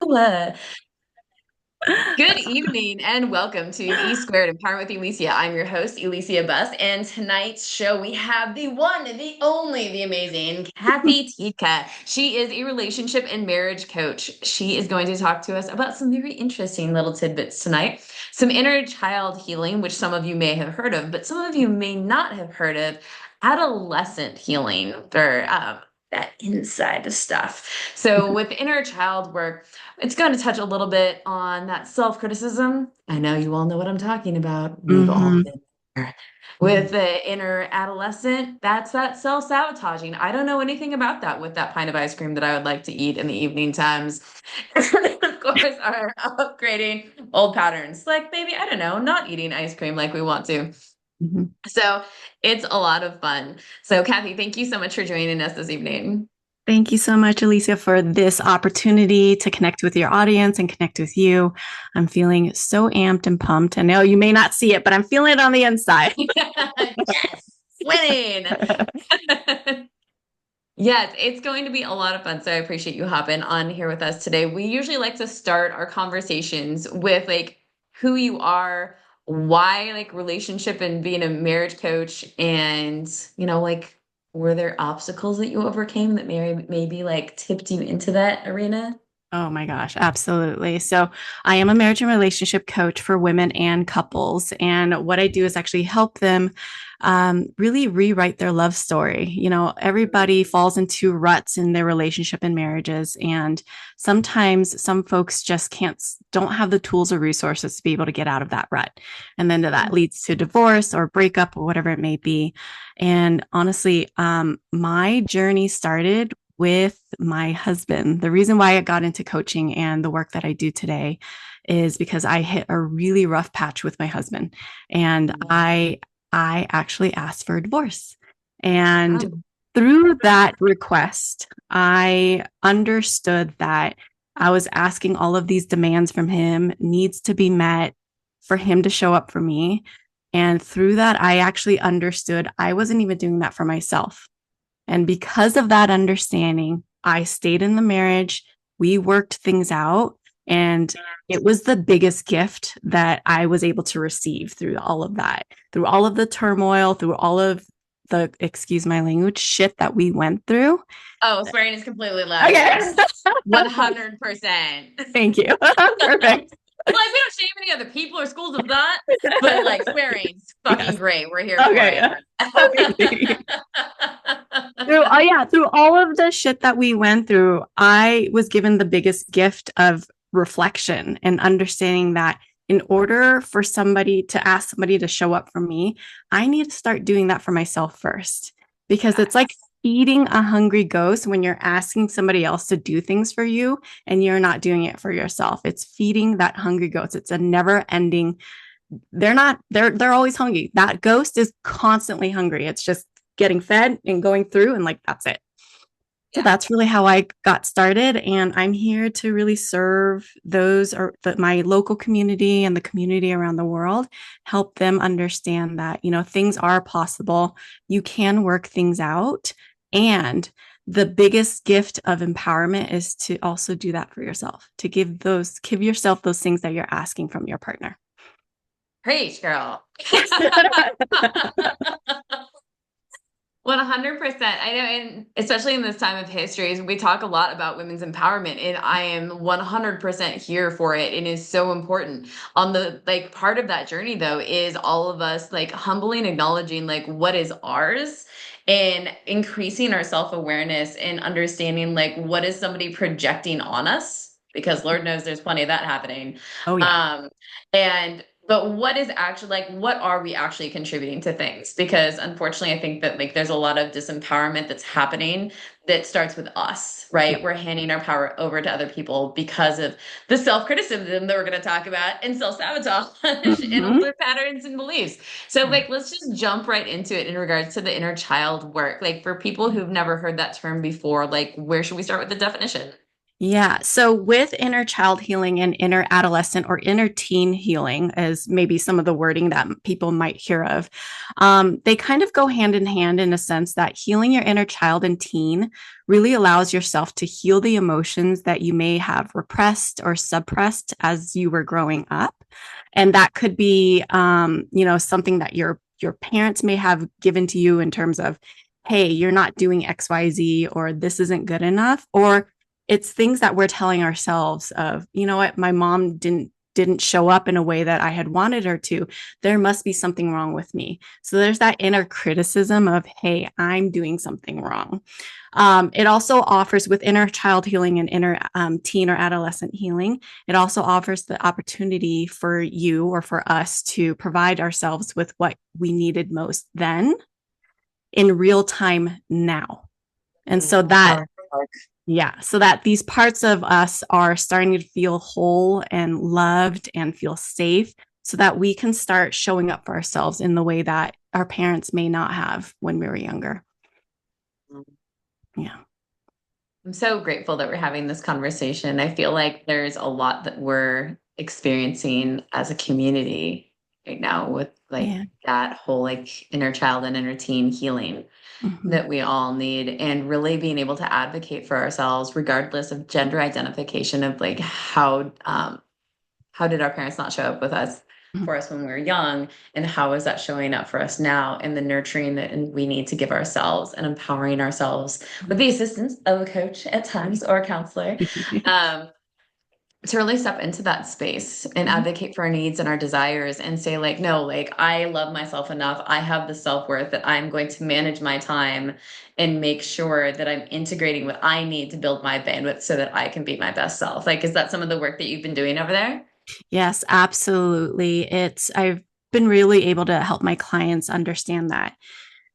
Uh, Good evening and welcome to E Squared Empowerment with Alicia. I'm your host, Alicia Buss, and tonight's show we have the one, the only, the amazing Kathy Tiedtke. She is a relationship and marriage coach. She is going to talk to us about some very interesting little tidbits tonight. Some inner child healing, which some of you may have heard of, but some of you may not have heard of adolescent healing or that inside stuff. So with inner child work, it's going to touch a little bit on that self-criticism. I know you all know what I'm talking about. We've all Hmm. been there. With the inner adolescent, that's that self-sabotaging. I don't know anything about that with that pint of ice cream that I would like to eat in the evening times. And of course, are upgrading old patterns. Like maybe, I don't know, not eating ice cream like we want to. Hmm. So it's a lot of fun. So Kathy, thank you so much for joining us this evening. Thank you so much, Alicia, for this opportunity to connect with your audience and connect with you. I'm feeling so amped and pumped. I know you may not see it, but I'm feeling it on the inside. Yes, winning. Yes, it's going to be a lot of fun. So I appreciate you hopping on here with us today. We usually like to start our conversations with like who you are, why like relationship and being a marriage coach, and like were there obstacles that you overcame that maybe like tipped you into that arena? Oh my gosh, absolutely. So, I am a marriage and relationship coach for women and couples. And what I do is actually help them really rewrite their love story. Everybody falls into ruts in their relationship and marriages. And sometimes some folks just don't have the tools or resources to be able to get out of that rut. And then that leads to divorce or breakup or whatever it may be. And honestly, my journey started with my husband. The reason why I got into coaching and the work that I do today is because I hit a really rough patch with my husband, and I actually asked for a divorce. And Wow. through that request, I understood that I was asking all of these demands from him, needs to be met for him to show up for me. And through that, I actually understood I wasn't even doing that for myself. And because of that understanding, I stayed in the marriage. We worked things out. And it was the biggest gift that I was able to receive through all of that, through all of the turmoil, through all of the, excuse my language, shit that we went through. Oh, swearing is completely allowed Okay. here. 100%. Thank you. Perfect. Like, we don't shame any other people or schools of thought, but like swearing's fucking Yes. great. We're here for Okay. it. Amazing. Through all of the shit that we went through, I was given the biggest gift of reflection and understanding that in order for somebody to ask somebody to show up for me, I need to start doing that for myself first. Because it's like Yes. feeding a hungry ghost when you're asking somebody else to do things for you and you're not doing it for yourself. It's feeding that hungry ghost. It's a never ending. They're always hungry. That ghost is constantly hungry. It's just getting fed and going through, and like that's it. So Yeah. that's really how I got started, and I'm here to really serve those or my local community and the community around the world, help them understand that things are possible. You can work things out, and the biggest gift of empowerment is to also do that for yourself, to give yourself those things that you're asking from your partner. Preach, girl. 100%. I know, and especially in this time of history, we talk a lot about women's empowerment, and I am 100% here for it. It is so important. On the like part of that journey, though, is all of us like humbly acknowledging like what is ours and increasing our self-awareness and understanding like what is somebody projecting on us, because Lord knows there's plenty of that happening. Oh yeah. Um, and but what is actually like what are we actually contributing to things, because unfortunately I think that like there's a lot of disempowerment that's happening that starts with us, Yeah. right? We're handing our power over to other people because of the self-criticism that we're going to talk about and self-sabotage and Mhm. older patterns and beliefs. So like let's just jump right into it in regards to the inner child work, like for people who've never heard that term before, like where should we start with the definition? Yeah. So with inner child healing and inner adolescent or inner teen healing, as maybe some of the wording that people might hear of, they kind of go hand in hand in a sense that healing your inner child and teen really allows yourself to heal the emotions that you may have repressed or suppressed as you were growing up. And that could be, something that your parents may have given to you in terms of, hey, you're not doing XYZ, or this isn't good enough, or it's things that we're telling ourselves of, you know what, my mom didn't show up in a way that I had wanted her to. There must be something wrong with me. So there's that inner criticism of, hey, I'm doing something wrong. It also offers with inner child healing and inner teen or adolescent healing, it also offers the opportunity for you or for us to provide ourselves with what we needed most then in real time now. And so that yeah. So that these parts of us are starting to feel whole and loved and feel safe so that we can start showing up for ourselves in the way that our parents may not have when we were younger. Yeah. I'm so grateful that we're having this conversation. I feel like there's a lot that we're experiencing as a community right now with like Yeah. that whole like inner child and inner teen healing Mm-hmm. that we all need, and really being able to advocate for ourselves regardless of gender identification of like how did our parents not show up with us Mm-hmm. for us when we were young, and how is that showing up for us now, and the nurturing that we need to give ourselves and empowering ourselves with the assistance of a coach at times or a counselor, um, to really step into that space and Mm-hmm. advocate for our needs and our desires and say like, no, like I love myself enough, I have the self-worth that I'm going to manage my time and make sure that I'm integrating what I need to build my bandwidth so that I can be my best self. Like, is that some of the work that you've been doing over there? Yes, absolutely. I've been really able to help my clients understand that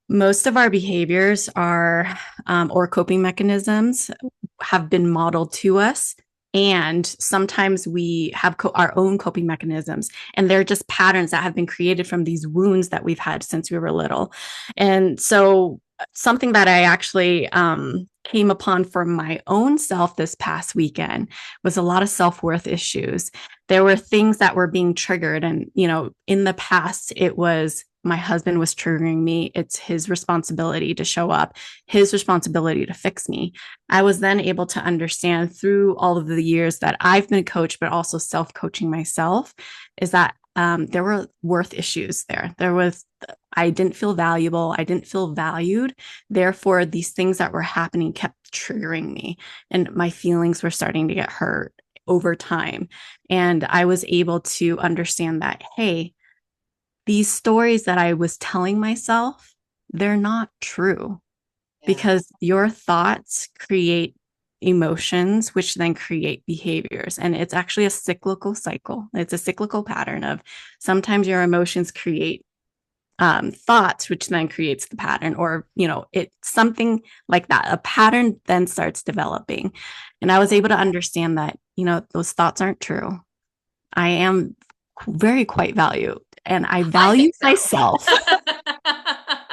most of our behaviors are, or coping mechanisms have been modeled to us. And sometimes we have our own coping mechanisms, and they're just patterns that have been created from these wounds that we've had since we were little. And so, something that I actually came upon for my own self this past weekend was a lot of self worth issues. There were things that were being triggered. And, in the past, it was my husband was triggering me. It's his responsibility to show up, his responsibility to fix me. I was then able to understand through all of the years that I've been a coach, but also self coaching myself, is that there were worth issues there. I didn't feel valuable. I didn't feel valued. Therefore, these things that were happening kept triggering me, and my feelings were starting to get hurt over time. And I was able to understand that, hey, these stories that I was telling myself, they're not true, Yeah. because your thoughts create emotions, which then create behaviors. And it's actually a cyclical cycle. It's a cyclical pattern of sometimes your emotions create thoughts, which then creates the pattern, or, it's something like that. A pattern then starts developing. And I was able to understand that, those thoughts aren't true. I am very quite valued, and I I value think so. myself.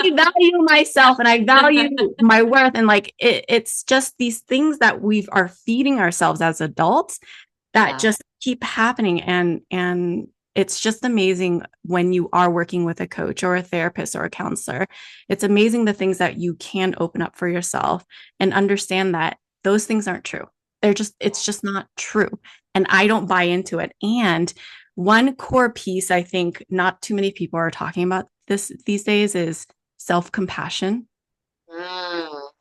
I value myself and I value my worth. And like it's just these things that we are feeding ourselves as adults that Yeah. just keep happening. And it's just amazing when you are working with a coach or a therapist or a counselor. It's amazing the things that you can open up for yourself and understand that those things aren't true. It's just not true. And I don't buy into it. And one core piece I think not too many people are talking about this these days is self-compassion, So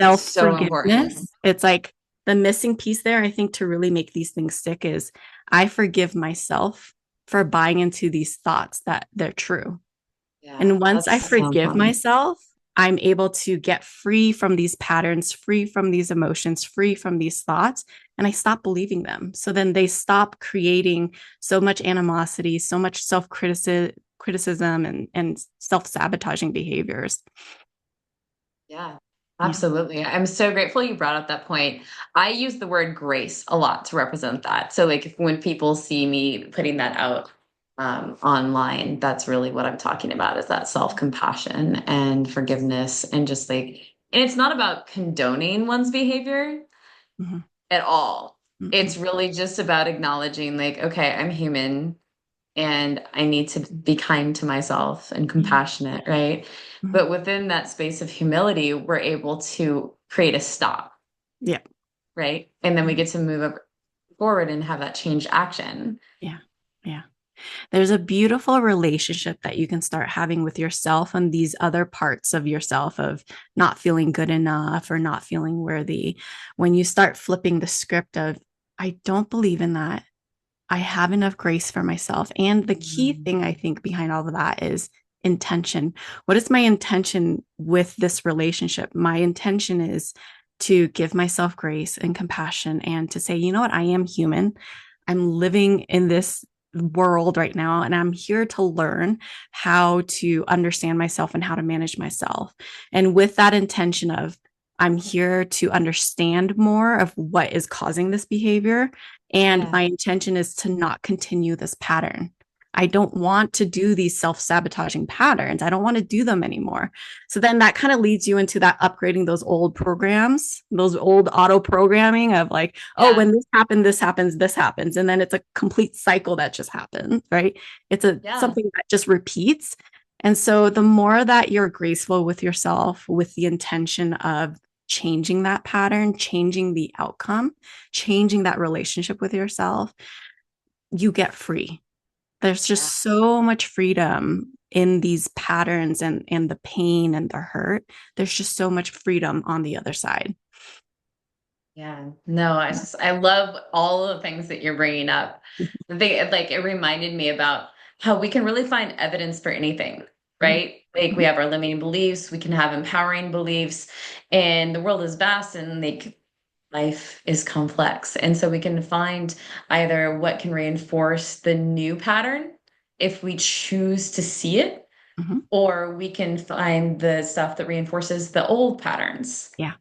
important. self-forgiveness. It's like the missing piece there, I think, to really make these things stick is I forgive myself for buying into these thoughts that they're true. Yeah, And once I that's so forgive important. myself, I'm able to get free from these patterns, free from these emotions, free from these thoughts, and I stop believing them. So then they stop creating so much animosity, so much criticism and self-sabotaging behaviors. Yeah, Yeah. absolutely. I'm so grateful you brought up that point. I use the word grace a lot to represent that. So, like, when people see me putting that out online, that's really what I'm talking about is that self-compassion and forgiveness, and just like, and it's not about condoning one's behavior Mhm. at all. Mm-hmm. It's really just about acknowledging, like, okay, I'm human and I need to be kind to myself and Yeah. compassionate, right? Mhm. But within that space of humility, we're able to create a stop, Yeah. right? And then we Mhm. get to move up forward and have that change action. Yeah. Yeah. There's a beautiful relationship that you can start having with yourself and these other parts of yourself of not feeling good enough or not feeling worthy. When you start flipping the script of, I don't believe in that. I have enough grace for myself. And the key Mm. thing I think behind all of that is intention. What is my intention with this relationship? My intention is to give myself grace and compassion and to say, you know what, I am human. I'm living in this world right now and I'm here to learn how to understand myself and how to manage myself. And with that intention of, I'm here to understand more of what is causing this behavior. And Yeah. my intention is to not continue this pattern. I don't want to do these self sabotaging patterns. I don't want to do them anymore. So then that kind of leads you into that upgrading those old programs, those old auto programming of like, oh, Yeah. when this happened, this happens, this happens. And then it's a complete cycle that just happens, right? It's a Yeah. something that just repeats. And so the more that you're graceful with yourself with the intention of changing that pattern, changing the outcome, changing that relationship with yourself, you get free. There's Yeah. just so much freedom in these patterns and the pain and the hurt. There's just so much freedom on the other side. Yeah. No, I love all of the things that you're bringing up. Like it reminded me about how we can really find evidence for anything, Mhm. right? Like we Mhm. have our limiting beliefs, we can have empowering beliefs, and the world is vast and like life is complex. And so we can find either what can reinforce the new pattern if we choose to see it, Mhm. or we can find the stuff that reinforces the old patterns, Yeah,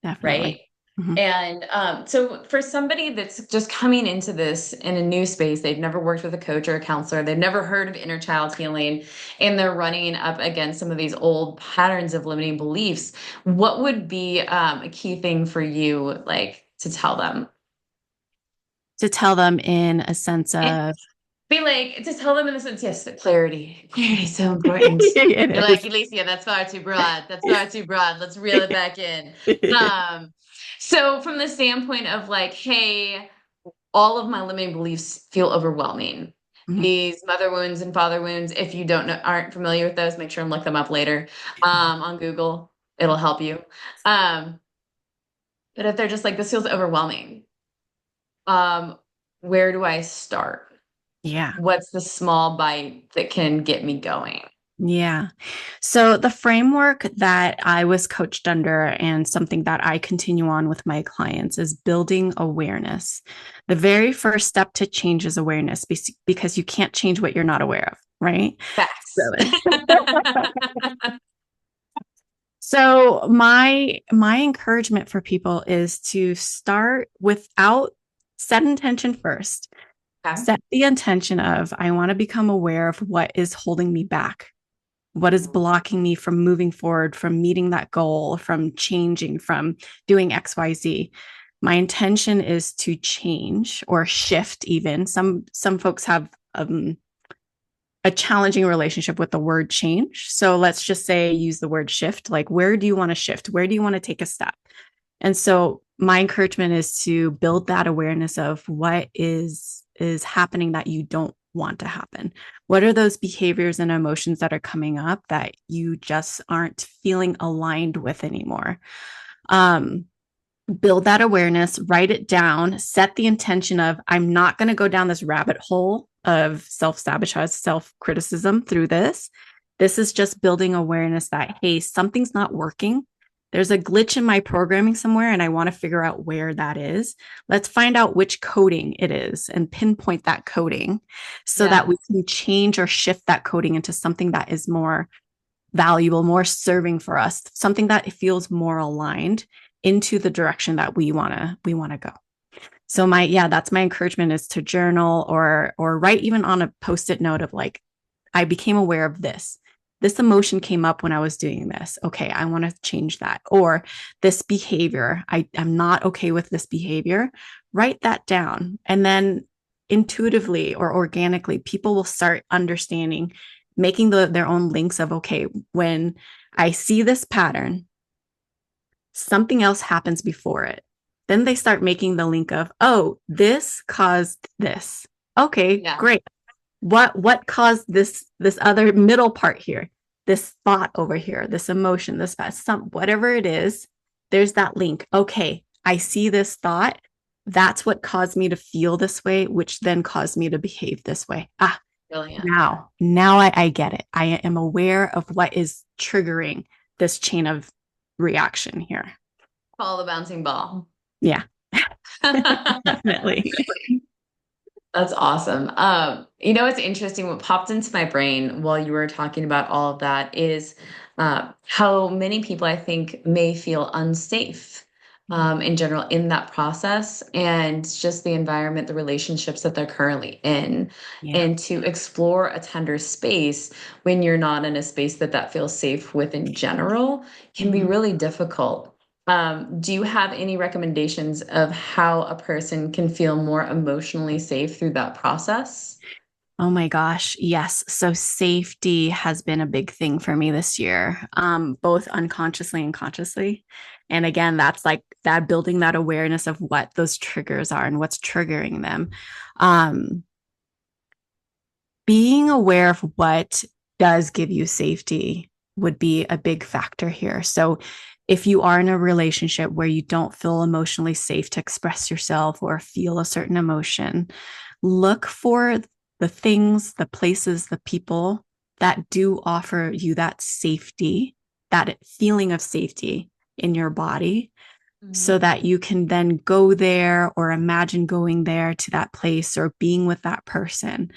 right? definitely. Mhm. And so, for somebody that's just coming into this in a new space, they've never worked with a coach or a counselor, they've never heard of inner child healing, and they're running up against some of these old patterns of limiting beliefs, what would be a key thing for you, like to tell them? To tell them in a sense And of be like, to tell them in the sense, yes, the clarity. Clarity is so important. You're it like, is. Alicia, that's far too broad. That's far too broad. Let's reel it back in. Um, so from the standpoint of like, hey, all of my limiting beliefs feel overwhelming. Mhm. These mother wounds and father wounds, if you don't know, aren't familiar with those, make sure and look them up later on Google. It'll help you. Um, but if they're just like, this feels overwhelming, um, where do I start? Yeah. What's the small bite that can get me going? Yeah. So the framework that I was coached under and something that I continue on with my clients is building awareness. The very first step to change is awareness because you can't change what you're not aware of, right? Facts. So, so my encouragement for people is to start without set intention first. Okay. Set the intention of I want to become aware of what is holding me back. What is blocking me from moving forward, from meeting that goal, from changing, from doing XYZ? My intention is to change or shift even. Some folks have a challenging relationship with the word change. So let's just say use the word shift. Like, where do you want to shift? Where do you want to take a step? And so my encouragement is to build that awareness of what is happening that you don't want to happen. What are those behaviors and emotions that are coming up that you just aren't feeling aligned with anymore? Um, Build that awareness, write it down, set the intention of I'm not going to go down this rabbit hole of self sabotage, self criticism through this. This is just building awareness that, hey, something's not working. There's a glitch in my programming somewhere, and I want to figure out where that is. Let's find out which coding it is and pinpoint that coding so that we Yes. can change or shift that coding into something that is more valuable, more serving for us, something that feels more aligned into the direction that we want to go. So that's my encouragement is to journal or write even on a post-it note of like I became aware of this. this emotion came up when I was doing this. Okay, I want to change that. Or this behavior, I'm not okay with this behavior. Write that down. And then intuitively or organically, people will start understanding, making their own links of, okay, when I see this pattern, something else happens before it. Then they start making the link of, oh, this caused this. Okay, Yeah. great. What caused this other middle part here? This thought over here, this emotion, this some whatever it is, there's that link. Okay, I see this thought. That's what caused me to feel this way, which then caused me to behave this way. Ah, Brilliant. now I get it. I am aware of what is triggering this chain of reaction here. Follow the bouncing ball. Yeah, definitely. That's awesome. It's interesting. What popped into my brain while you were talking about all of that is how many people I think may feel unsafe in general in that process and just the environment, the relationships that they're currently in. Yeah. And to explore a tender space when you're not in a space that feels safe with in general can be Mhm. really difficult. Do you have any recommendations of how a person can feel more emotionally safe through that process? Oh my gosh, yes. So safety has been a big thing for me this year, both unconsciously and consciously. And again, that's like that building that awareness of what those triggers are and what's triggering them. Um, Being aware of what does give you safety would be a big factor here. So if you are in a relationship where you don't feel emotionally safe to express yourself or feel a certain emotion, look for the things, the places, the people that do offer you that safety, that feeling of safety in your body, so Mhm. that you can then go there or imagine going there to that place or being with that person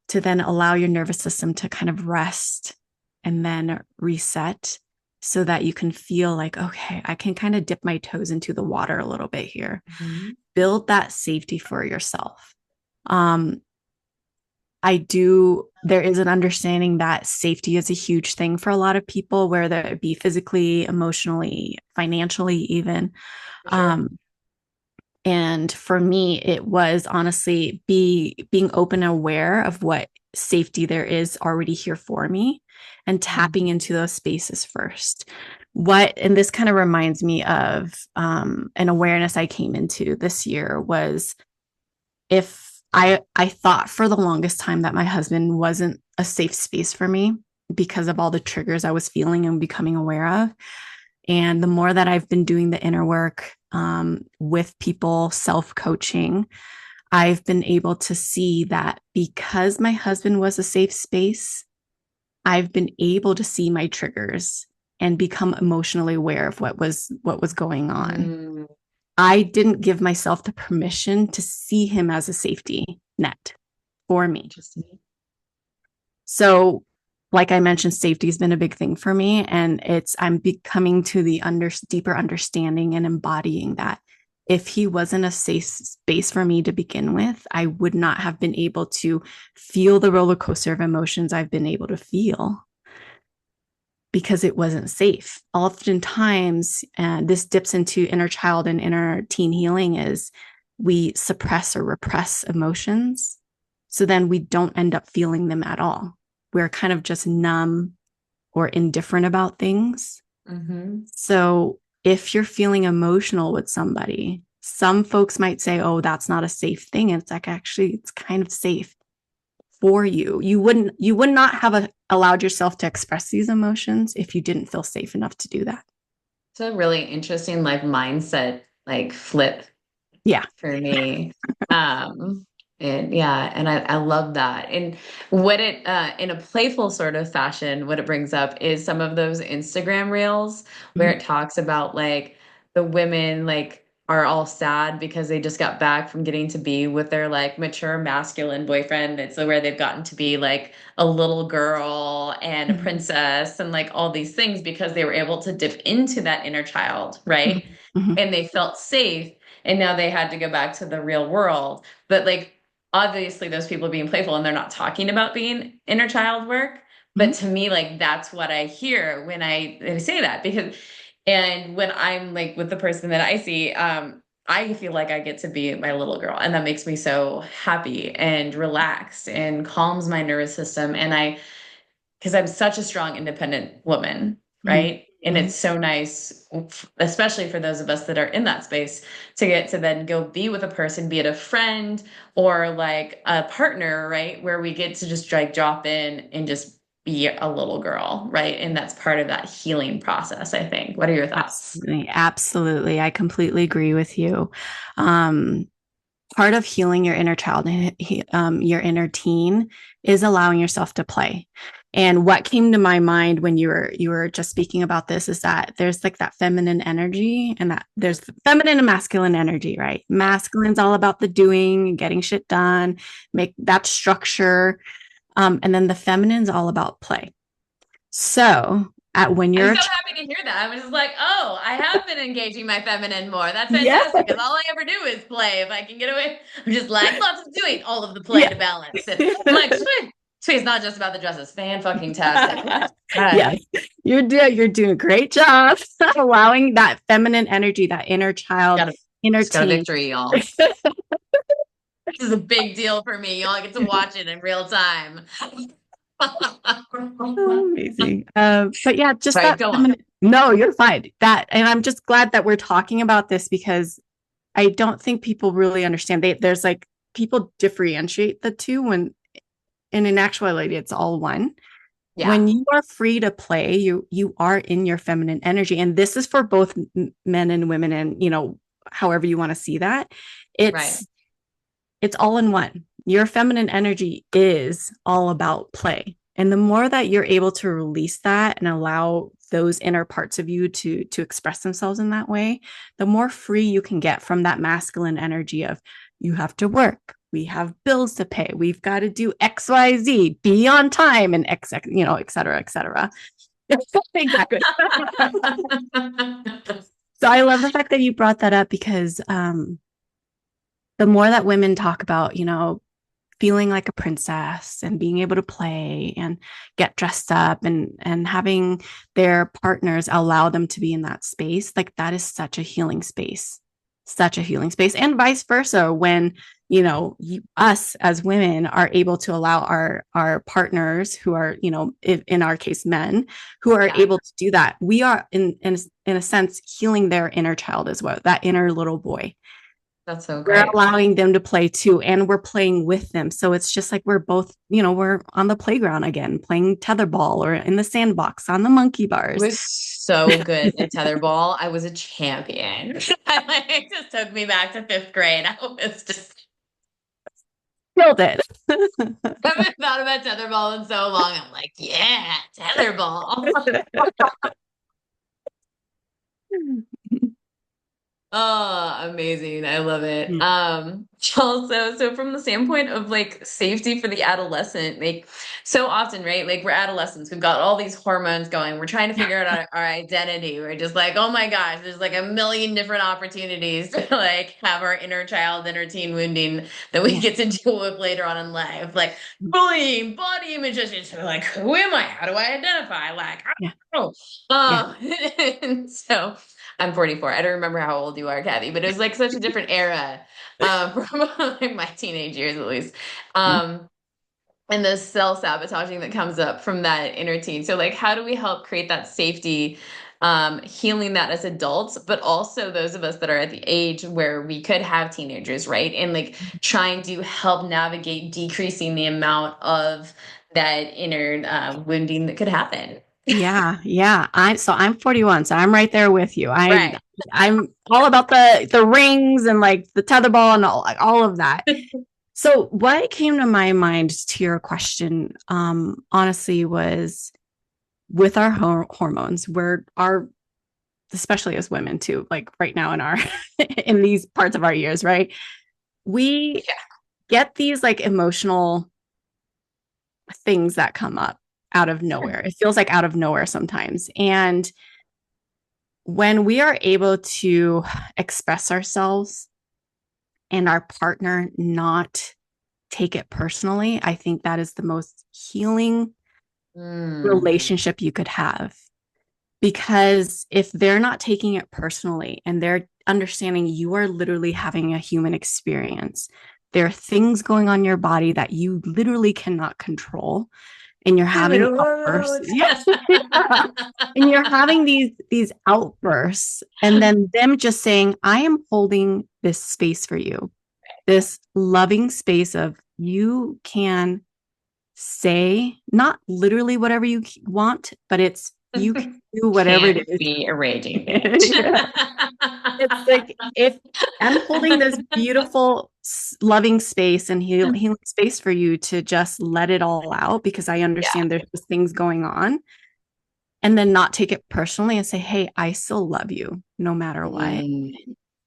to then allow your nervous system to kind of rest and then reset so that you can feel like, okay, I can kind of dip my toes into the water a little bit here. Mhm. Build that safety for yourself. Um, there is an understanding that safety is a huge thing for a lot of people, whether it be physically, emotionally, financially, even. For sure. Um, And for me, it was honestly being open and aware of what safety there is already here for me and tapping Mhm. into those spaces first. And this kind of reminds me of an awareness I came into this year was if I thought for the longest time that my husband wasn't a safe space for me because of all the triggers I was feeling and becoming aware of. And the more that I've been doing the inner work with people, self coaching, I've been able to see that because my husband was a safe space, I've been able to see my triggers and become emotionally aware of what was going on. Mm, I didn't give myself the permission to see him as a safety net for me. interesting. So, like I mentioned, safety has been a big thing for me. And I'm becoming to the deeper understanding and embodying that if he wasn't a safe space for me to begin with, I would not have been able to feel the roller coaster of emotions I've been able to feel because it wasn't safe. Oftentimes, and this dips into inner child and inner teen healing, is we suppress or repress emotions. So then we don't end up feeling them at all. We're kind of just numb or indifferent about things. Hmm. So if you're feeling emotional with somebody, some folks might say, oh, that's not a safe thing. And it's like, actually, it's kind of safe for you. You would not have allowed yourself to express these emotions if you didn't feel safe enough to do that. It's a really interesting like mindset like flip Yeah. for me. Um, and yeah, and I love that. And what it in a playful sort of fashion, what it brings up is some of those Instagram reels where Mhm. it talks about like the women like are all sad because they just got back from getting to be with their like mature masculine boyfriend. It's where they've gotten to be like a little girl and a Mhm. princess and like all these things because they were able to dip into that inner child, right? Mhm. Mhm. And they felt safe and now they had to go back to the real world. But like obviously those people are being playful and they're not talking about being inner child work, But to me, like that's what I hear when I say that because and when I'm like with the person that I see, I feel like I get to be my little girl, and that makes me so happy and relaxed and calms my nervous system. And because I'm such a strong, independent woman, right? And Mm-hmm. it's so nice, especially for those of us that are in that space, to get to then go be with a person, be it a friend or like a partner, right? Where we get to just like drop in and just be a little girl, right? And that's part of that healing process, I think. What are your thoughts? Absolutely. Absolutely. I completely agree with you. Um, Part of healing your inner child, your inner teen, is allowing yourself to play. And what came to my mind when you were just speaking about this is that there's like that feminine energy, and that there's feminine and masculine energy, right? Masculine's all about the doing, getting shit done, make that structure, and then the feminine's all about play. So at when I'm you're a so happy to hear that. I was just like, oh, I have been engaging my feminine more. That's yeah, fantastic because all I ever do is play. If I can get away, I'm just like lots of doing all of the play yeah. to balance. And I'm like, sweet, sweet. It's not just about the dresses. Fan fucking tastic. Yes, you're doing a great job allowing that feminine energy, that inner child, Got a inner just got a teen. victory, y'all. This is a big deal for me. Y'all get to watch it in real time. Oh, amazing. But yeah, just Right, that go on. feminine. No, you're fine. And I'm just glad that we're talking about this because I don't think people really understand. There's like people differentiate the two when, and in actuality, it's all one. When Yeah, you are free to play, you are in your feminine energy, and this is for both men and women, and however you want to see that. right. It's all in one. Your feminine energy is all about play, and the more that you're able to release that and allow those inner parts of you to express themselves in that way, the more free you can get from that masculine energy of you have to work, we have bills to pay, we've got to do XYZ, be on time, and et cetera, et cetera. Exactly. So I love the fact that you brought that up because the more that women talk about, feeling like a princess and being able to play and get dressed up and having their partners allow them to be in that space, like that is such a healing space, and vice versa. When us as women are able to allow our partners, who are in our case men, who are Yeah, able to do that, we are in a sense healing their inner child as well, that inner little boy. that's so We're great. allowing them to play too, and we're playing with them. So it's just like we're both, we're on the playground again, playing tetherball or in the sandbox on the monkey I bars. was so good at tetherball. I was a champion. It just took me back to fifth grade. I was just Killed it. I haven't thought about tetherball in so long. I'm like, yeah, tetherball. Oh, amazing. I love it. Also, so from the standpoint of like safety for the adolescent, like so often, right? Like we're adolescents, we've got all these hormones going. We're trying to figure out our identity. We're just like, oh my gosh, there's like a million different opportunities to like have our inner child, inner teen wounding that we Yeah. get to deal with later on in life. Like bullying, body image issues. So like, who am I? How do I identify? Like, I Yeah. don't know. Yeah. And so I'm 44. I don't remember how old you are, Kathy, but it was like such a different era from like my teenage years, at least. Yeah. Um, and the self-sabotaging that comes up from that inner teen. So, like, how do we help create that safety, healing that as adults, but also those of us that are at the age where we could have teenagers, right? And like trying to help navigate decreasing the amount of that inner wounding that could happen. Yeah. Yeah. I'm 41, so I'm right there with you. Right. I'm all about the rings and like the tetherball and all of that. So what came to my mind to your question, honestly, was with our hormones, where our, especially as women too, like right now in our in these parts of our years, right? We get these like emotional things that come up out of nowhere. It feels like out of nowhere sometimes. And when we are able to express ourselves and our partner not take it personally, I think that is the most healing Mm. relationship you could have. Because if they're not taking it personally and they're understanding you are literally having a human experience, there are things going on in your body that you literally cannot control, and you're having outbursts. Yeah. And you're having these outbursts, and then them just saying, I am holding this space for you, this loving space of you can say not literally whatever you want, but it's you can do whatever it Can't is. be a raging bitch. Yeah. It's like if I'm holding this beautiful, loving space and healing space for you to just let it all out because I Yeah. understand there's just things going on, and then not take it personally and say, hey, I still love you no matter what. Mm.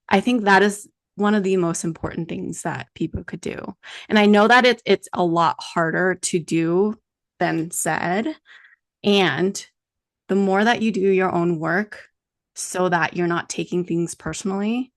I think that is one of the most important things that people could do. And I know that it's a lot harder to do than said. And the more that you do your own work so that you're not taking things personally,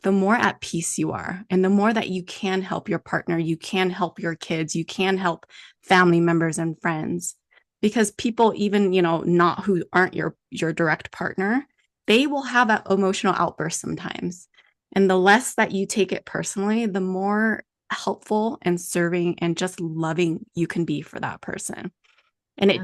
the more at peace you are. And the more that you can help your partner, you can help your kids, you can help family members and friends. Because people, even, not who aren't your direct partner, they will have that emotional outburst sometimes. And the less that you take it personally, the more helpful and serving and just loving you can be for that person. And it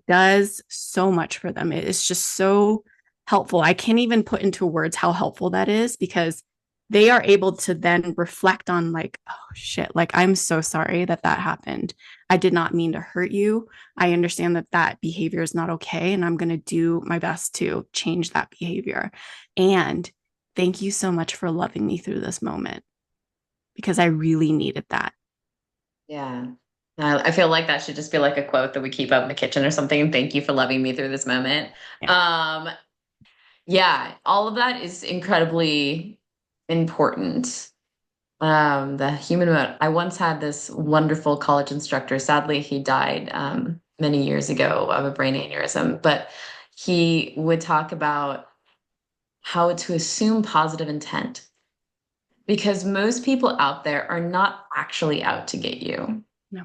does so much for them. It is just so helpful. I can't even put into words how helpful that is, because they are able to then reflect on, like, oh shit, like, I'm so sorry that that happened. I did not mean to hurt you. I understand that that behavior is not okay, and I'm going to do my best to change that behavior. And thank you so much for loving me through this moment, because I really needed that. Yeah. I feel like that should just be like a quote that we keep up in the kitchen or something. And thank you for loving me through this moment. Yeah. Um, yeah, all of that is incredibly important. The human mode. I once had this wonderful college instructor. Sadly, he died many years ago of a brain aneurysm, but he would talk about how to assume positive intent because most people out there are not actually out to get you. No.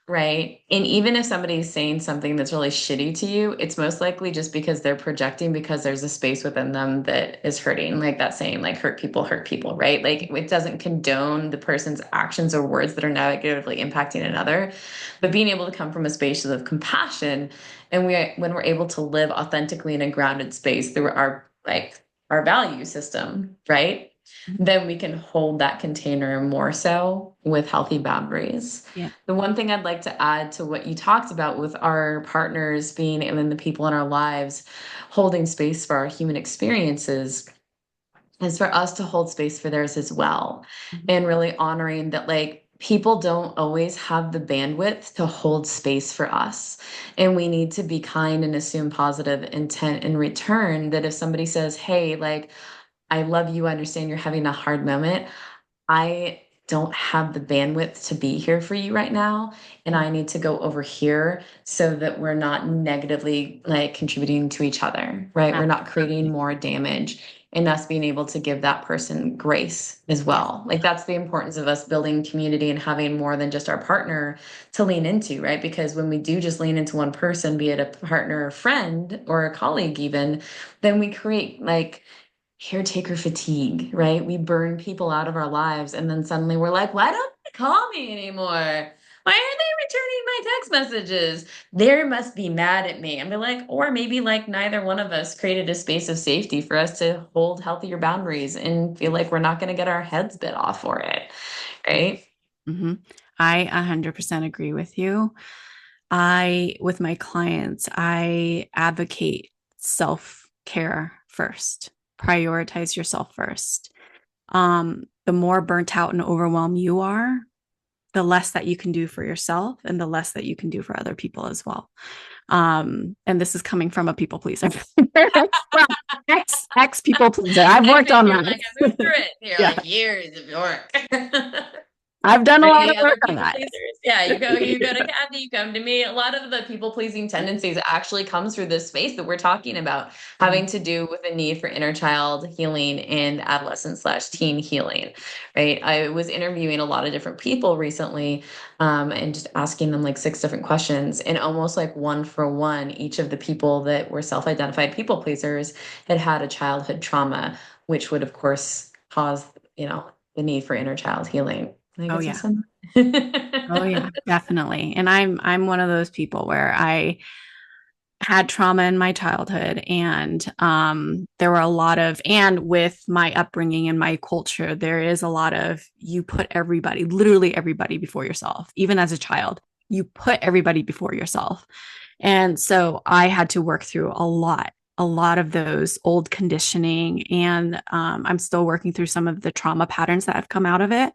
Right. And even if somebody's saying something that's really shitty to you, it's most likely just because they're projecting because there's a space within them that is hurting. Like that saying, like hurt people, right? Like it doesn't condone the person's actions or words that are negatively impacting another. But being able to come from a space of compassion and when we're able to live authentically in a grounded space through our value system, right? Then we can hold that container more so with healthy boundaries. Yeah. The one thing I'd like to add to what you talked about with our partners being and then the people in our lives holding space for our human experiences is for us to hold space for theirs as well. Mhm. And really honoring that, like, people don't always have the bandwidth to hold space for us. And we need to be kind and assume positive intent in return. That if somebody says, hey, like, I love you, I understand you're having a hard moment. I don't have the bandwidth to be here for you right now, and I need to go over here so that we're not negatively like contributing to each other, right? We're not creating Absolutely. more damage, and us being able to give that person grace as Yeah. well. Like that's the importance of us building community and having more than just our partner to lean into, right? Because when we do just lean into one person, be it a partner, a friend, or a colleague even, then we create like caretaker fatigue, right? We burn people out of our lives and then suddenly we're like, why don't they call me anymore? Why aren't they returning my text messages? They must be mad at me. And be like, or maybe like neither one of us created a space of safety for us to hold healthier boundaries and feel like we're not going to get our heads bit off for it, right? Mm-hmm. I 100% agree with you. With my clients, I advocate self care first. Prioritize yourself first. The more burnt out and overwhelmed you are, the less that you can do for yourself and the less that you can do for other people as well. And this is coming from a people pleaser, ex people pleaser. I've I worked on figured like I moved that. through it. You're Yeah. like years of work. I've done a lot of Any work other on people that. pleasers? Yeah, you go to Kathy, you come to me. A lot of the people pleasing tendencies actually comes through this space that we're talking about, having to do with the need for inner child healing and adolescent slash teen healing, right? I was interviewing a lot of different people recently, and just asking them like six different questions, and almost like one for one, each of the people that were self-identified people pleasers had had a childhood trauma, which would of course cause, the need for inner child healing. Can I Oh get some yeah. sun? Oh yeah, definitely. And I'm one of those people where I had trauma in my childhood, and there were a lot of, and with my upbringing and my culture, there is a lot of, you put everybody, literally everybody, before yourself. Even as a child, you put everybody before yourself. And so I had to work through a lot of those old conditioning. And I'm still working through some of the trauma patterns that have come out of it.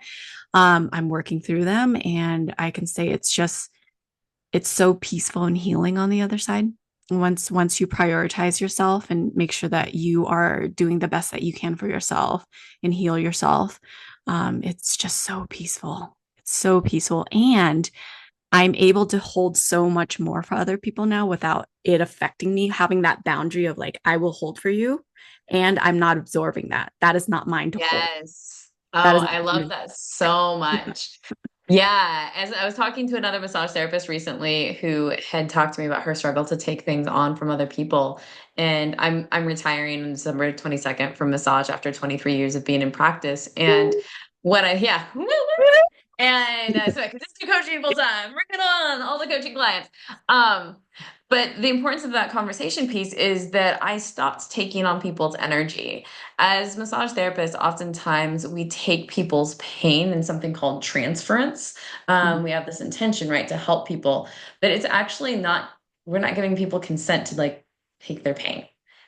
I'm working through them, and I can say it's so peaceful and healing on the other side. Once you prioritize yourself and make sure that you are doing the best that you can for yourself and heal yourself, it's just so peaceful. It's so peaceful, and I'm able to hold so much more for other people now without it affecting me. Having that boundary of like, I will hold for you, and I'm not absorbing that. That is not mine to hold. Yes. That Oh, is not I love mine. that so much. Yeah, as I was talking to another massage therapist recently who had talked to me about her struggle to take things on from other people. And I'm retiring on December 22nd from massage after 23 years of being in practice. And when I yeah, and so I could just do coaching full time. Bring it on, all the coaching clients. Um, but the importance of that conversation piece is that I stopped taking on people's energy. As massage therapists, oftentimes we take people's pain in something called transference. We have this intention, right, to help people, but it's actually not, we're not giving people consent to like take their pain.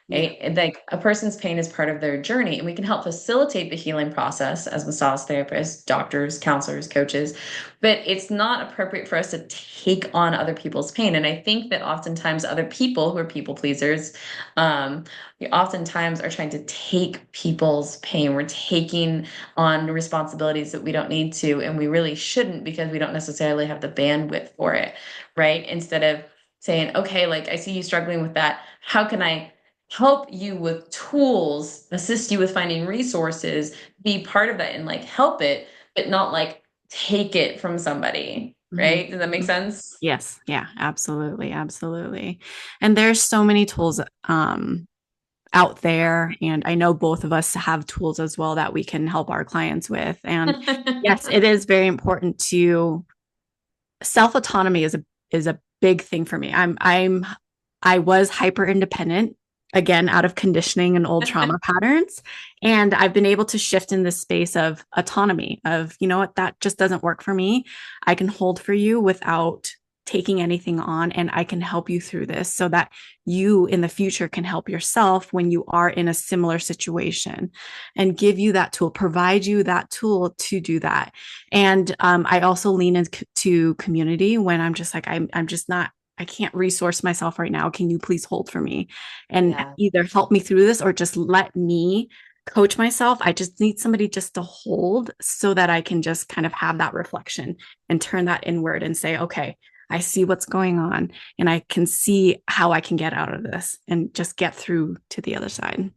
Yeah. Right? And, like a person's pain is part of their journey, and we can help facilitate the healing process as massage therapists, doctors, counselors, coaches. But it's not appropriate for us to take on other people's pain. And I think that oftentimes other people who are people pleasers, we oftentimes are trying to take people's pain. We're taking on responsibilities that we don't need to, and we really shouldn't because we don't necessarily have the bandwidth for it, right? Instead of saying, okay, like I see you struggling with that. How can I help you with tools, assist you with finding resources, be part of that and like help it, but not like take it from somebody, Mhm. right? Does that make sense? Yes. Yeah, absolutely. Absolutely. And there's so many tools out there. And I know both of us have tools as well that we can help our clients with. And yes, it is very important to, self autonomy is a big thing for me. I was hyper independent, again, out of conditioning and old trauma patterns. And I've been able to shift in this space of autonomy, of, you know what, that just doesn't work for me. I can hold for you without taking anything on, and I can help you through this so that you in the future can help yourself when you are in a similar situation, and give you that tool, provide you that tool to do that. And I also lean into community when I'm just like, I'm just not, I can't resource myself right now. Can you please hold for me and Yeah. either help me through this or just let me coach myself? I just need somebody just to hold so that I can just kind of have that reflection and turn that inward and say, okay, I see what's going on, and I can see how I can get out of this and just get through to the other side.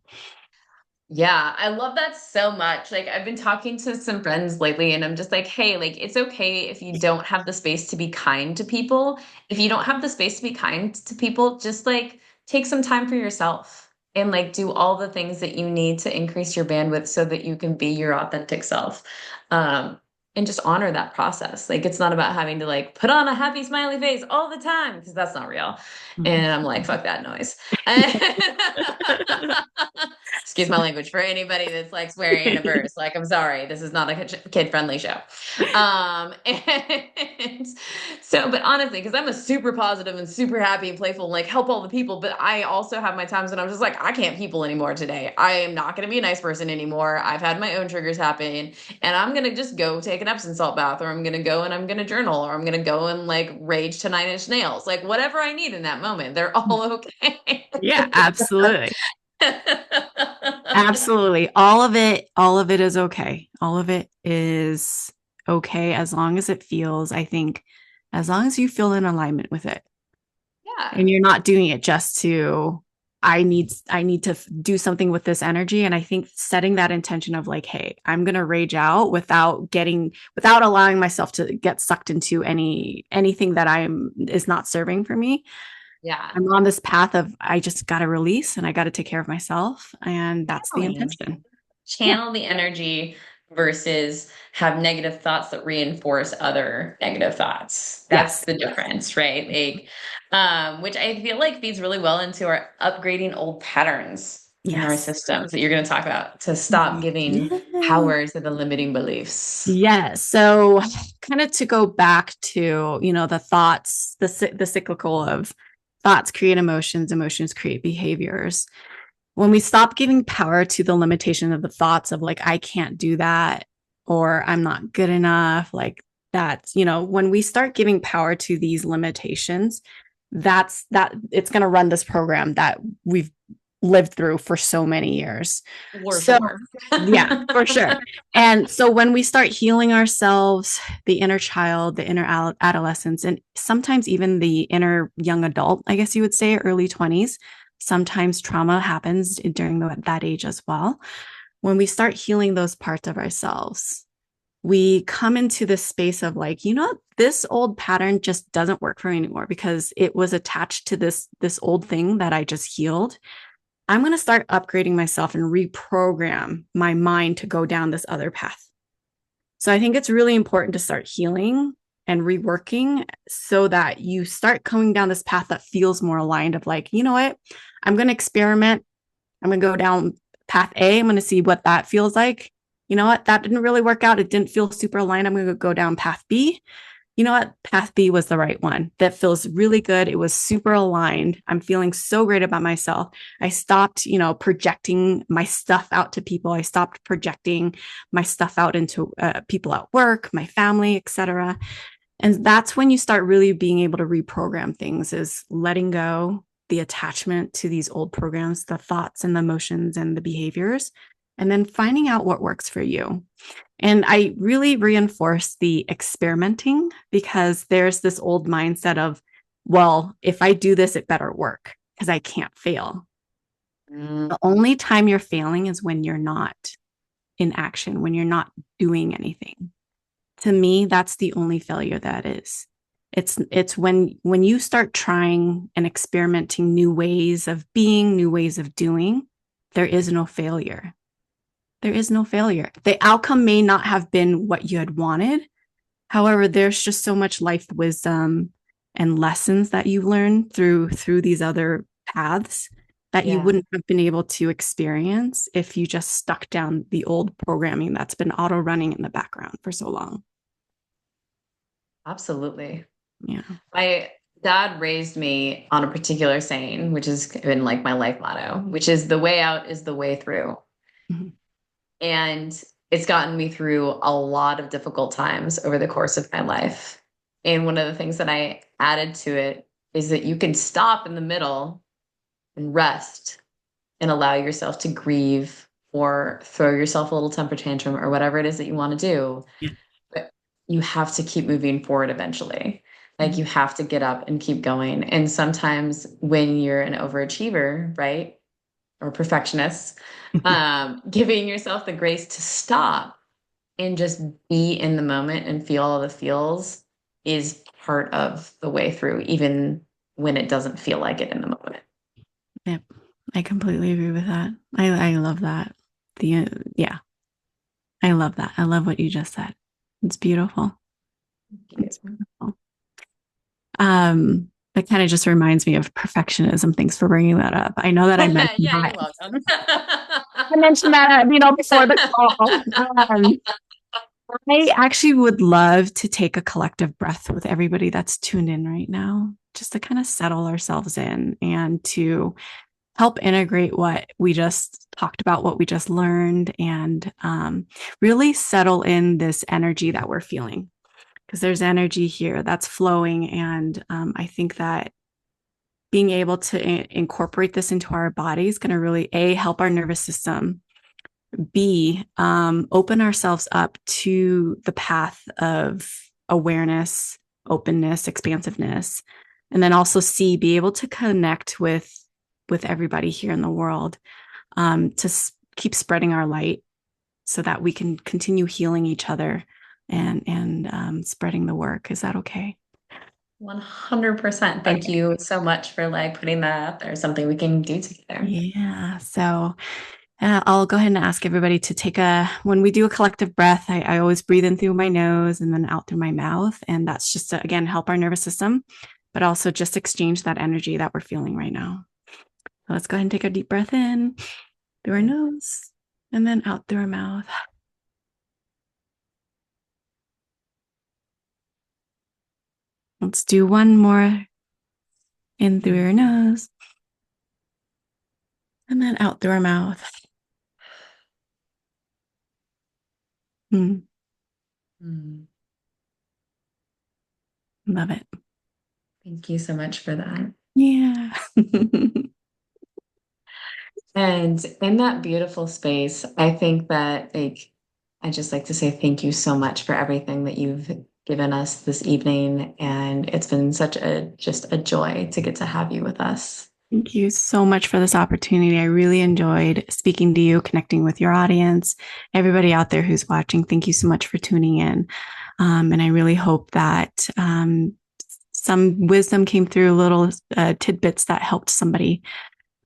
Yeah, I love that so much. Like I've been talking to some friends lately and I'm just like, "Hey, like it's okay if you don't have the space to be kind to people. If you don't have the space to be kind to people, just like take some time for yourself and like do all the things that you need to increase your bandwidth so that you can be your authentic self." Um, and just honor that process. Like it's not about having to like put on a happy smiley face all the time because that's not real. And I'm like, fuck that noise. Excuse my language for anybody that's like swearing in a verse. Like, I'm sorry, this is not a kid friendly show. And so, but honestly, because I'm a super positive and super happy and playful, and like help all the people, but I also have my times when I'm just like, I can't people anymore today. I am not going to be a nice person anymore. I've had my own triggers happen, and I'm going to just go take an Epsom salt bath, or I'm going to go and I'm going to journal, or I'm going to go and like rage to Nine Inch Nails, like whatever I need in that moment. They're all okay. Yeah, absolutely. Absolutely. All of it is okay. All of it is okay as long as it feels, I think, as long as you feel in alignment with it and Yeah. you're not doing it just to I need to do something with this energy. And I think setting that intention of like, hey, I'm gonna rage out without allowing myself to get sucked into anything that I'm is not serving for me. Yeah. I'm on this path of I just gotta release and I gotta take care of myself. And that's the Channeling. intention. Yeah. Channel the energy versus have negative thoughts that reinforce other negative thoughts. That's Yes. the difference, right? Like, which I feel like feeds really well into our upgrading old patterns in our Yes. systems that you're going to talk about to stop giving Yeah. power to the limiting beliefs. Yeah. So kind of to go back to, the thoughts, the cyclical of thoughts create emotions, emotions create behaviors. When we stop giving power to the limitation of the thoughts of like, I can't do that, or I'm not good enough, like that's, when we start giving power to these limitations, that it's going to run this program that we've lived through for so many years. For So, sure. yeah, for sure. And so when we start healing ourselves, the inner child, the inner adolescence, and sometimes even the inner young adult, I guess you would say early 20s, sometimes trauma happens during that age as well. When we start healing those parts of ourselves, we come into this space of like, this old pattern just doesn't work for me anymore because it was attached to this old thing that I just healed. I'm going to start upgrading myself and reprogram my mind to go down this other path. So I think it's really important to start healing and reworking so that you start coming down this path that feels more aligned of like, you know what? I'm going to experiment. I'm going to go down path A. I'm going to see what that feels like. You know what? That didn't really work out. It didn't feel super aligned. I'm going to go down path B. You know what? Path B was the right one. That feels really good. It was super aligned. I'm feeling so great about myself. I stopped, projecting my stuff out to people. I stopped projecting my stuff out into people at work, my family, etc. And that's when you start really being able to reprogram things, is letting go the attachment to these old programs, the thoughts and the emotions and the behaviors, and then finding out what works for you. And I really reinforce the experimenting because there's this old mindset of, well, if I do this, it better work because I can't fail. Mm, The only time you're failing is when you're not in action, when you're not doing anything. To me, that's the only failure that is. It's when you start trying and experimenting new ways of being, new ways of doing, there is no failure. There is no failure. The outcome may not have been what you had wanted. However, there's just so much life wisdom and lessons that you've learned through these other paths that you yeah, wouldn't have been able to experience if you just stuck down the old programming that's been auto running in the background for so long. absolutely. Yeah. My dad raised me on a particular saying, which has been like my life motto, which is the way out is the way through. Mhm. And it's gotten me through a lot of difficult times over the course of my life. And one of the things that I added to it is that you can stop in the middle and rest and allow yourself to grieve or throw yourself a little temper tantrum or whatever it is that you want to do. Yeah. But you have to keep moving forward eventually. Like Mhm. you have to get up and keep going. And sometimes when you're an overachiever, right? Or perfectionist, giving yourself the grace to stop and just be in the moment and feel all the feels is part of the way through, even when it doesn't feel like it in the moment. Yep. I completely agree with that. I love that. Yeah, I love that. I love what you just said. It's beautiful. It's beautiful. That kind of just reminds me of perfectionism. Thanks for bringing that up. I know that I mentioned Yeah, you're that. welcome. I mentioned that, before the call. I actually would love to take a collective breath with everybody that's tuned in right now, just to kind of settle ourselves in and to help integrate what we just talked about, what we just learned, and really settle in this energy that we're feeling. Because there's energy here that's flowing. And I think that being able to incorporate this into our body is going to really, A, help our nervous system B, open ourselves up to the path of awareness, openness, expansiveness. And then also C, be able to connect with everybody here in the world, keep spreading our light so that we can continue healing each other and spreading the work. Is that okay? 100%. Thank Okay. you so much for like putting that out there, something we can do together. Yeah. So I'll go ahead and ask everybody to when we do a collective breath, I always breathe in through my nose and then out through my mouth. And that's just to, again, help our nervous system, but also just exchange that energy that we're feeling right now. So let's go ahead and take a deep breath in through our nose and then out through our mouth. Let's do one more in through your nose and then out through our mouth. Mm, Mm. love it. Thank you so much for that. Yeah. And in that beautiful space, I think that like I just like to say thank you so much for everything that you've given us this evening. And it's been such a just a joy to get to have you with us. Thank you so much for this opportunity. I really enjoyed speaking to you, connecting with your audience, everybody out there who's watching. Thank you so much for tuning in. And I really hope that some wisdom came through, little tidbits that helped somebody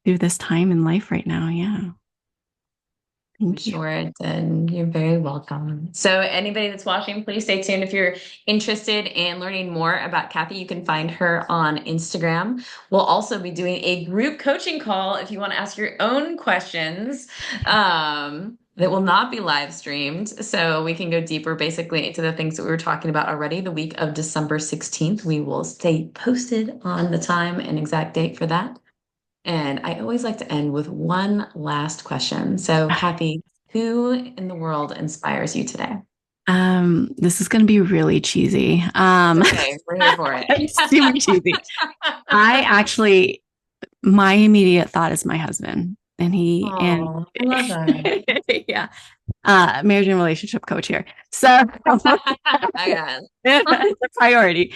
through this time in life right now. Yeah. I'm Thank you. sure it did. You're very welcome. So, anybody that's watching, please stay tuned. If you're interested in learning more about Kathy, you can find her on Instagram. We'll also be doing a group coaching call if you want to ask your own questions. That will not be live streamed. So we can go deeper basically into the things that we were talking about already. The week of December 16th, we will stay posted on the time and exact date for that. And I always like to end with one last question. So, Kathy, who in the world inspires you today? This is going to be really cheesy. It's okay. We're here for it. It's super cheesy. I actually, my immediate thought is my husband, and Oh, I love that. yeah, marriage and relationship coach here. So I got it's a priority.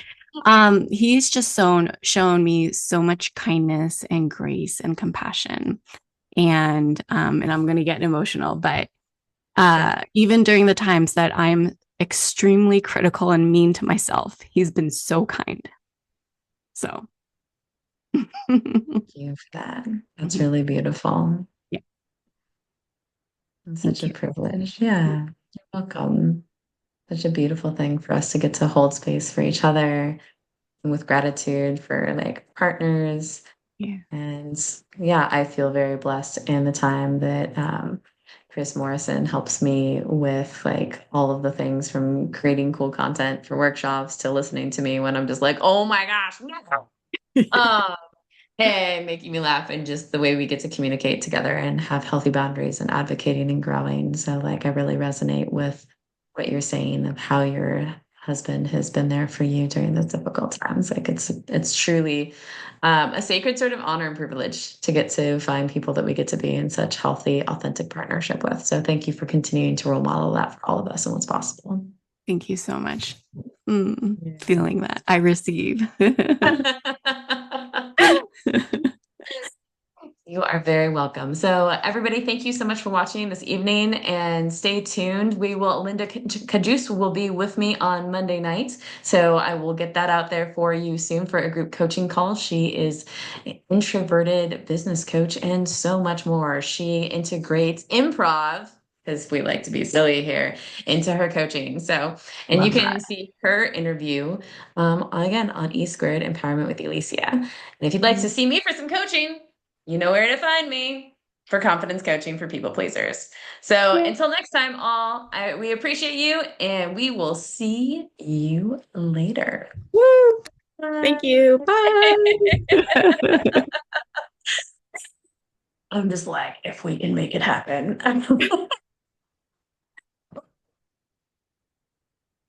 He's just shown me so much kindness and grace and compassion, and I'm going to get emotional, but it. even during the times that I'm extremely critical and mean to myself, he's been so kind. So, Thank you for that. That's really beautiful. yeah, It's such thank a you. privilege. Yeah, you're welcome. Such a beautiful thing for us to get to hold space for each other and with gratitude for like partners. Yeah. And yeah, I feel very blessed in the time that Chris Morrison helps me with like all of the things from creating cool content for workshops to listening to me when I'm just like, oh my gosh, no. Um, and making me laugh and just the way we get to communicate together and have healthy boundaries and advocating and growing. So like I really resonate with what you're saying of how your husband has been there for you during those difficult times. Like it's truly a sacred sort of honor and privilege to get to find people that we get to be in such healthy, authentic partnership with. So thank you for continuing to role model that for all of us and what's possible. Thank you so much. Yeah. Feeling that I receive. You are very welcome. So, everybody, thank you so much for watching this evening and stay tuned. Linda Kajus will be with me on Monday night. So, I will get that out there for you soon for a group coaching call. She is an introverted business coach and so much more. She integrates improv, because we like to be silly here, into her coaching. So, and you Love can that. see her interview again on E Squared Empowerment with Alicia. And if you'd like to see me for some coaching, you know where to find me for confidence coaching for people pleasers. So Yeah. until next time, we appreciate you and we will see you later. Woo. Thank Bye. you. Bye. I'm just like, if we can make it happen.